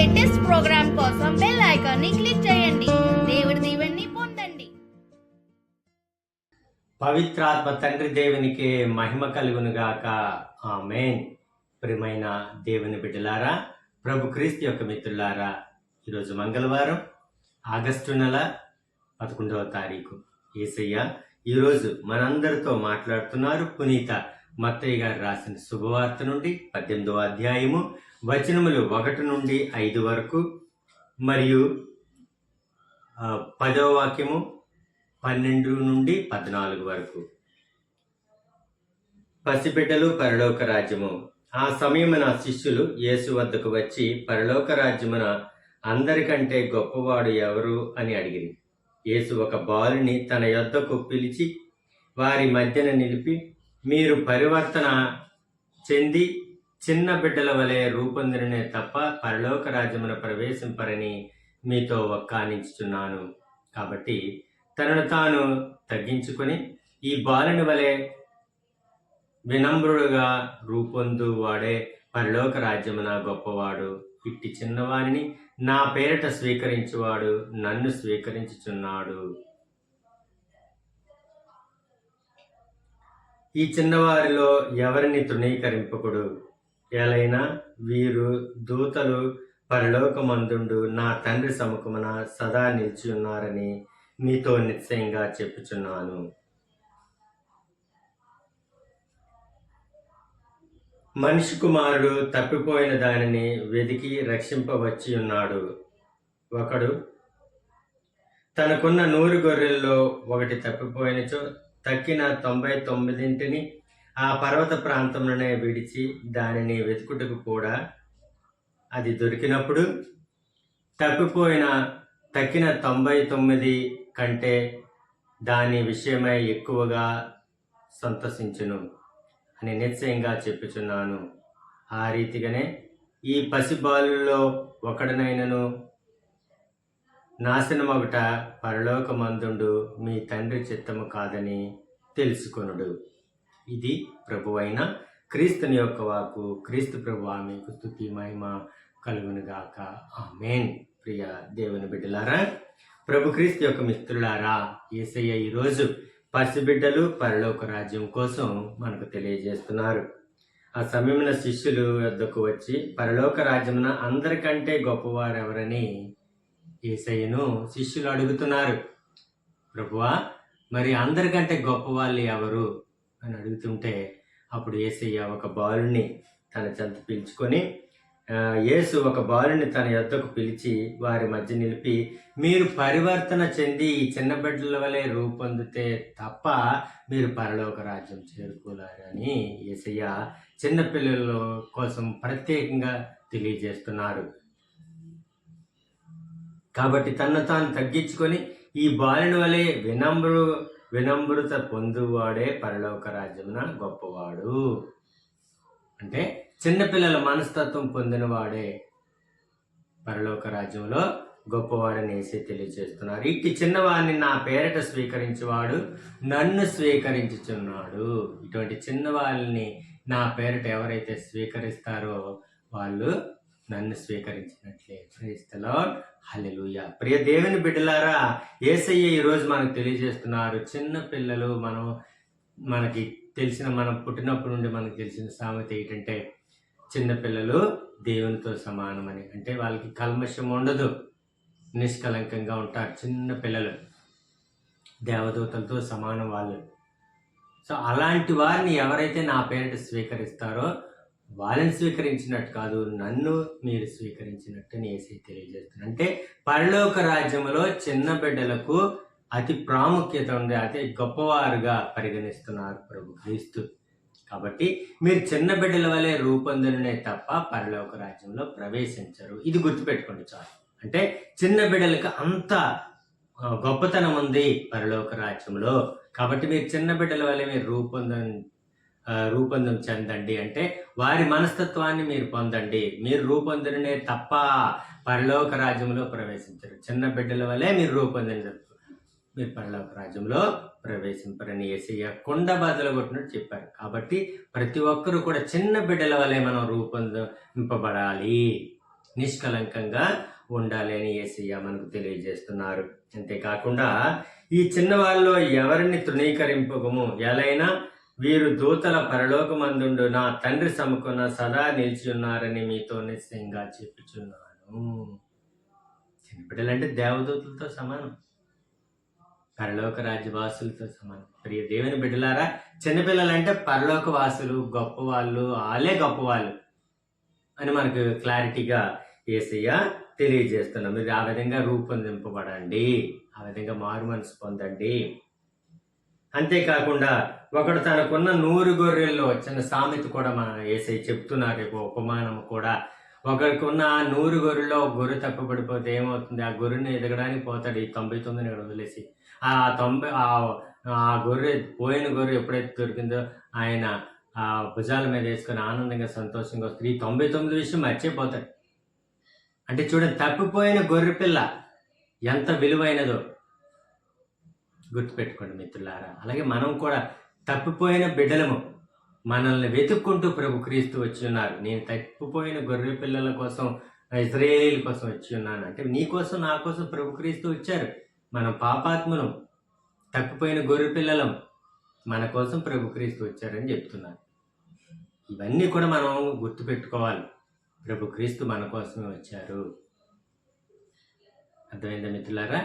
Latest programme కోసం bell icon ని click చేయండి. దేవుడి దీవెనని పొందండి. పవిత్రాత్మ తండ్రి దేవునికి మహిమ కలుగును గాక. ఆమేన్. ప్రియమైన దేవుని బిడ్డలారా, ప్రభు క్రీస్తు యొక్క మిత్రులారా, ఈరోజు మంగళవారం ఆగస్టు నెల 11వ తారీఖు. యేసయ్య ఈరోజు మనందరితో మాట్లాడుతున్నారు. పునీత మత్తయి గారు రాసిన శుభవార్త నుండి 18వ అధ్యాయము వచనములు 1 నుండి 5 వరకు, మరియు 10వ వాక్యము 12 నుండి 14 వరకు. పసిబిడ్డలు పరలోక రాజ్యము. ఆ సమయమున శిష్యులు యేసు వద్దకు వచ్చి, పరలోక రాజ్యమున అందరికంటే గొప్పవాడు ఎవరు అని అడిగిరి. యేసు ఒక బాలుని తన యొద్దకు పిలిచి వారి మధ్యన నిలిపి, మీరు పరివర్తన చెంది చిన్న బిడ్డల వలె రూపొందిననే తప్ప పరలోక రాజ్యమున ప్రవేశింపరని మీతో ఒక్కానించుచున్నాను. కాబట్టి తనను తాను తగ్గించుకొని ఈ బాలుని వలె వినమ్రుడుగా రూపొందు వాడే పరలోక రాజ్యమున గొప్పవాడు. ఇట్టి చిన్నవారిని నా పేరిట స్వీకరించువాడు నన్ను స్వీకరించుచున్నాడు. ఈ చిన్నవారిలో ఎవరిని తృణీకరింపకుడు. ఎలైనా వీరు దూతలు పరలోకమందుండు నా తండ్రి సముఖమున సదా నిలిచి ఉన్నారని మీతో నిశ్చయంగా చెప్పుచున్నాను. మనిషి కుమారుడు తప్పిపోయిన దానిని వెదికి రక్షింపవచ్చి ఉన్నాడు. ఒకడు తనకున్న 100 గొర్రెల్లో ఒకటి తప్పిపోయినచో తక్కిన 99 ఆ పర్వత ప్రాంతంలోనే విడిచి దానిని వెతుకుటకు కూడా అది దొరికినప్పుడు తక్కిన 99 కంటే దాని విషయమై ఎక్కువగా సంతోషించును అని నిశ్చయంగా చెప్పుచున్నాను. ఆ రీతిగానే ఈ పసిబాలుల్లో ఒకడనైనను నాశనమగుట పరలోకమందుండు మీ తండ్రి చిత్తము కాదని తెలుసుకొనుడు. ఇది ప్రభువైన క్రీస్తుని యొక్క వాక్కు. క్రీస్తు ప్రభువా మీకు స్తుతి మహిమ కలుగునుగాక. ఆమేన్. ప్రియ దేవుని బిడ్డలారా, ప్రభు క్రీస్తు యొక్క మిత్రులారా, యేసయ్య ఈరోజు పసిబిడ్డలు పరలోక రాజ్యం కోసం మనకు తెలియజేస్తున్నారు. ఆ సమయంలో శిష్యులు వద్దకు వచ్చి పరలోక రాజ్యమున అందరికంటే గొప్పవారు ఎవరని యేసయ్యను శిష్యులు అడుగుతున్నారు. ప్రభువా, మరి అందరికంటే గొప్పవాళ్ళు ఎవరు అని అడుగుతుంటే, అప్పుడు యేసయ్య ఒక బాలుని తన చెంత పిలుచుకొని, యేసు ఒక బాలుని తన యొద్దకు పిలిచి వారి మధ్య నిలిపి, మీరు పరివర్తన చెంది ఈ చిన్న బిడ్డల వలె రూపొందితే తప్ప మీరు పరలోక రాజ్యం చేరుకోలేరని యేసయ్య చిన్నపిల్లల కోసం ప్రత్యేకంగా తెలియజేస్తున్నారు. కాబట్టి తనను తాను తగ్గించుకొని ఈ బాలుని వలె వినమ్రత పొందువాడే పరలోక రాజ్యమున గొప్పవాడు. అంటే చిన్నపిల్లల మనస్తత్వం పొందినవాడే పరలోక రాజ్యంలో గొప్పవాడని వేసి తెలియజేస్తున్నారు. ఇట్టి చిన్నవాడిని నా పేరిట స్వీకరించేవాడు నన్ను స్వీకరించుచున్నాడు. ఇటువంటి చిన్నవాళ్ళని నా పేరిట ఎవరైతే స్వీకరిస్తారో వాళ్ళు నన్ను స్వీకరించినట్లే. Praise the lord. హల్లెలూయా. ప్రియ దేవుని బిడ్డలారా, యేసయ్య ఈరోజు మనకు తెలియజేస్తున్నారు. చిన్న పిల్లలు మనకి మనం పుట్టినప్పటి నుండి మనకు తెలిసిన సామెత ఏంటంటే, చిన్నపిల్లలు దేవునితో సమానమని. అంటే వాళ్ళకి కల్మషం ఉండదు, నిష్కలంకంగా ఉంటారు. చిన్న పిల్లలు దేవదూతలతో సమానం వాళ్ళు. సో అలాంటి వారిని ఎవరైతే నా పేరిట స్వీకరిస్తారో వాళ్ళని స్వీకరించినట్టు కాదు, నన్ను మీరు స్వీకరించినట్టు యేసయ్య తెలియజేస్తున్నారు. అంటే పరలోక రాజ్యములో చిన్న బిడ్డలకు అతి ప్రాముఖ్యత ఉంది, అతి గొప్పవారుగా పరిగణిస్తున్నారు ప్రభు క్రీస్తు. కాబట్టి మీరు చిన్న బిడ్డల వలె రూపొందనే తప్ప పరలోక రాజ్యంలో ప్రవేశించరు. ఇది గుర్తుపెట్టుకోండి చాలు. అంటే చిన్న బిడ్డలకు అంత గొప్పతనం ఉంది పరలోక రాజ్యంలో. కాబట్టి మీరు చిన్న బిడ్డల వలె మీరు రూపొందం చెందండి. అంటే వారి మనస్తత్వాన్ని మీరు పొందండి. మీరు రూపొందనే తప్ప పరలోక రాజ్యంలో ప్రవేశించరు. చిన్న బిడ్డల వలె మీరు రూపొందిన మీరు పరలోక రాజ్యంలో ప్రవేశింపరని యేసయ్య కొండ బద్దలు కొట్టినట్టు చెప్పారు. కాబట్టి ప్రతి ఒక్కరూ కూడా చిన్న బిడ్డల వలె మనం రూపొందింపబడాలి. నిష్కలంకంగా ఉండాలి అని యేసయ్య మనకు తెలియజేస్తున్నారు. అంతేకాకుండా ఈ చిన్నవాళ్ళలో ఎవరిని తృణీకరింపకము, ఎలైనా వీరు దూతల పరలోకమందుండు నా తండ్రి సముఖమున సదా నిలిచి ఉన్నారని మీతో నిశ్చయంగా చెప్పుచున్నాను. చిన్నపిల్లలంటే దేవదూతలతో సమానం, పరలోక రాజ్యవాసులతో సమానం. ప్రియ దేవుని బిడ్డలారా, చిన్నపిల్లలంటే పరలోక వాసులు, గొప్పవాళ్ళు, వాళ్ళే గొప్పవాళ్ళు అని మనకు క్లారిటీగా యేసయ్య తెలియజేస్తున్నాం. మీరు ఆ విధంగా రూపొందింపబడండి, ఆ విధంగా మారు మనసు పొందండి. అంతేకాకుండా ఒకడు తనకున్న 100 గొర్రెల్లో, చిన్న సామెత కూడా మన యేసయ్య చెప్తున్నారు, ఉపమానం కూడా. ఒకరికి ఉన్న 100 గొర్రెల్లో ఒక గొర్రె తప్పుపడిపోతే ఏమవుతుంది? ఆ గొర్రెని ఎదగడానికి పోతాడు, ఈ 99 వదిలేసి. ఆ గొర్రె, పోయిన గొర్రె ఎప్పుడైతే దొరికిందో ఆయన ఆ భుజాల మీద వేసుకొని ఆనందంగా సంతోషంగా వస్తుంది. ఈ 99 విషయం మర్చిపోతాడు. అంటే చూడండి, తప్పిపోయిన గొర్రె పిల్ల ఎంత విలువైనదో గుర్తుపెట్టుకోండి మిత్రులారా. అలాగే మనం కూడా తప్పిపోయిన బిడ్డలము, మనల్ని వెతుక్కుంటూ ప్రభు క్రీస్తు వచ్చి ఉన్నారు. నేను తప్పిపోయిన గొర్రె పిల్లల కోసం, ఇశ్రాయేలీల కోసం వచ్చి ఉన్నాను అంటే నీ కోసం, నా కోసం ప్రభు క్రీస్తు వచ్చారు. మనం పాపాత్ములం, తప్పిపోయిన గొర్రె పిల్లలం, మన కోసం ప్రభు క్రీస్తు వచ్చారని చెప్తున్నారు. ఇవన్నీ కూడా మనం గుర్తుపెట్టుకోవాలి. ప్రభు క్రీస్తు మన కోసమే వచ్చారు. అర్థమైందా మిత్రులారా?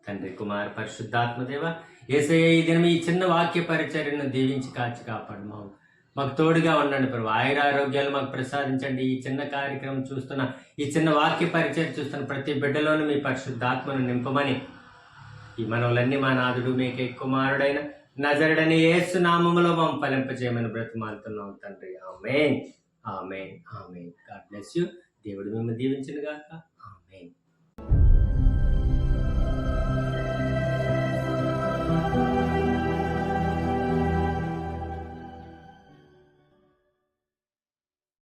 తండ్రి, కుమార, పరిశుద్ధాత్మదేవ, యేసయ్య ఈ దినం ఈ చిన్న వాక్య పరిచర్యను దీవించి కాచి కాపాడు. మాకు తోడుగా ఉండండి ప్రభు. ఆయురారోగ్యాలు మాకు ప్రసాదించండి. ఈ చిన్న కార్యక్రమం చూస్తున్న, ఈ చిన్న వాక్య పరిచర్య చూస్తున్న ప్రతి బిడ్డలోనూ మీ పరిశుద్ధాత్మను నింపమని ఈ మనవులన్నీ మా నాథుడు మీకే కుమారుడైన నజరుడని యేసు నామములో మమ్మ ఫలింపజేయమని బ్రతిమాలుతున్నాం తండ్రి. Amen, amen, amen. God bless you. దేవుడు మిమ్మల్ని దీవించును గాక. ఆమేన్.